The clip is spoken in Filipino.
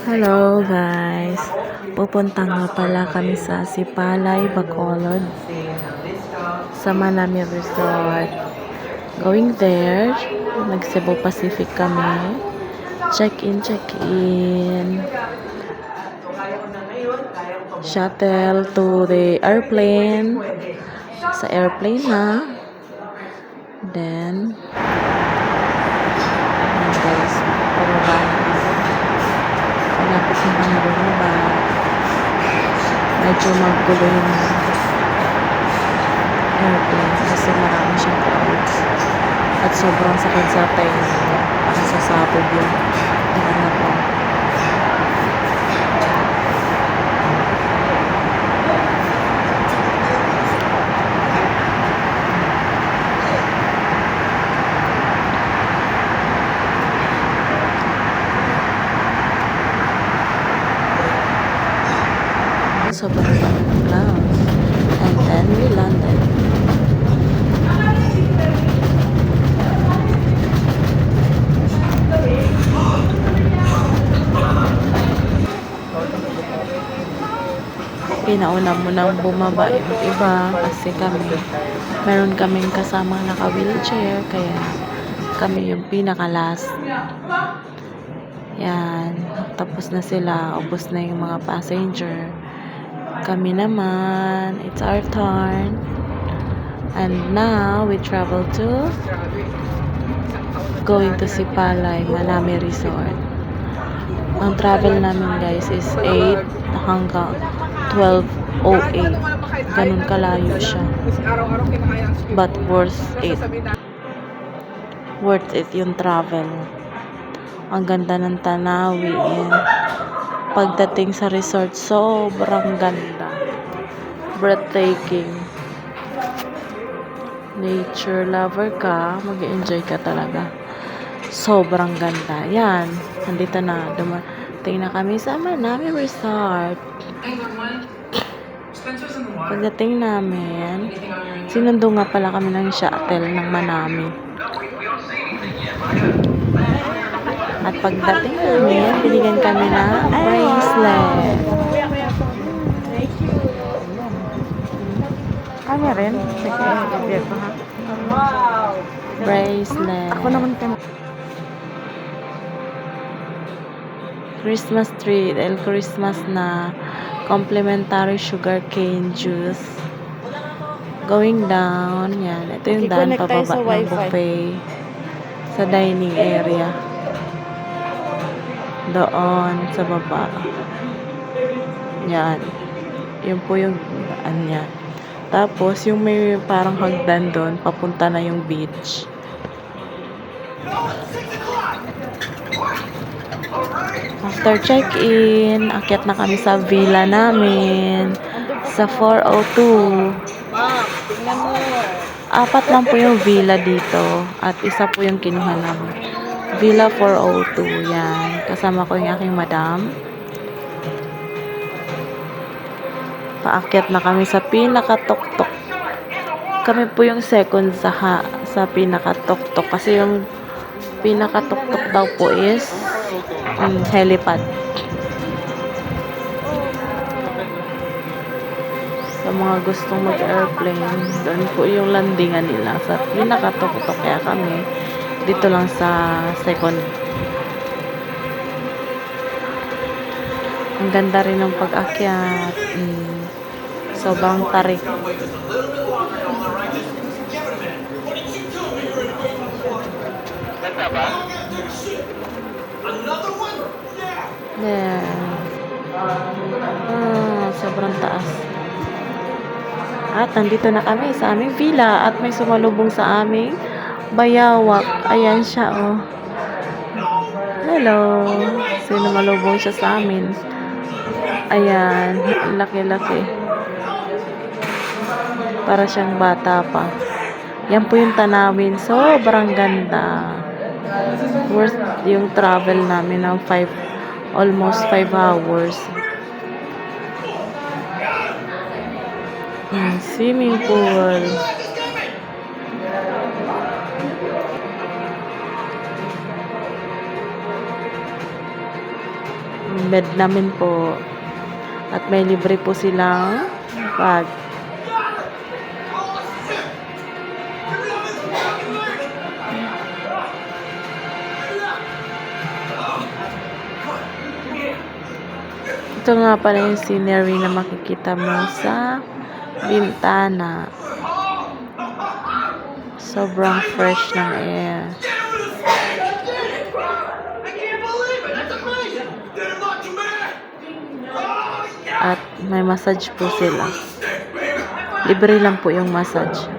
Hello guys, pupunta nga pala kami sa Sipalay, Bacolod sa Manami Resort. Going there, nag-Cebu Pacific kami. Check-in. Shuttle to the airplane. Sa airplane na. Then, yun guys, pababa na kami. Malapit na kami bumaba. Medyo maggulo yung airplane kasi marami siyang crowds. At sobrang sakit sa tenga. Parang sasabog yung tenga ko. Sobrang dami ng clouds. And then we landed. Pinauna mo nang bumaba yung iba kasi meron kaming kasama naka-wheelchair kaya kami yung pinaka-last. Yan. Tapos na sila. Ubos na yung mga passenger. Kami naman, it's our turn. And now, we travel to going to Sipalay, Manami Resort. Ang travel namin guys is 8 hanggang 12:08. Ganun kalayo siya. But worth it. Worth it yung travel. Ang ganda ng tanawin. Pagdating sa resort, sobrang ganda. Breathtaking. Nature lover ka, mag-enjoy ka talaga. Sobrang ganda. Yan. Nandito na. Dumating na kami sa Manami Resort. Pagdating namin, sinundo nga pala kami ng shuttle ng Manami. At pagdating namin, binigyan kami na bracelet. Kami rin. Wow! Bracelet. Ako naman kami. Christmas tree. Dahil Christmas na complimentary sugarcane juice. Going down. Yan. Ito yung daan pababa ng buffet. Sa dining area. Doon sa baba. Yan. Yun po yung daan niya. Tapos, yung may parang hagdan doon, papunta na yung beach. After check-in, akyat na kami sa villa namin. Sa 402. Apat lang po yung villa dito. At isa po yung kinuha namin. Villa 402. Yan. Kasama ko yung aking madam. Paakyat na kami sa pinaka-tok-tok. Kami po yung second sa pinaka-tok-tok. Kasi yung pinaka-tok-tok daw po is helipad. Sa mga gustong mag-airplane, doon po yung landingan nila. Sa pinaka-tok-tok. Kaya kami dito lang sa second. Ang ganda rin ng pag-akyat. Sobrang tarik. There. Sobrang taas. At nandito na kami sa aming villa at may sumalubong sa aming bayawak. Ayan siya, oh. Hello. Sumalubong siya sa amin. Ayan. Laki-laki. Para siyang bata pa. Yan po yung tanawin. Sobrang ganda. Worth yung travel namin ng almost 5 hours. Swimming pool. bed namin po. At may libre po silang bag. Ito nga pala yung scenery na makikita mo sa bintana. Sobrang fresh ng air. At may massage po sila. Libre lang po yung massage.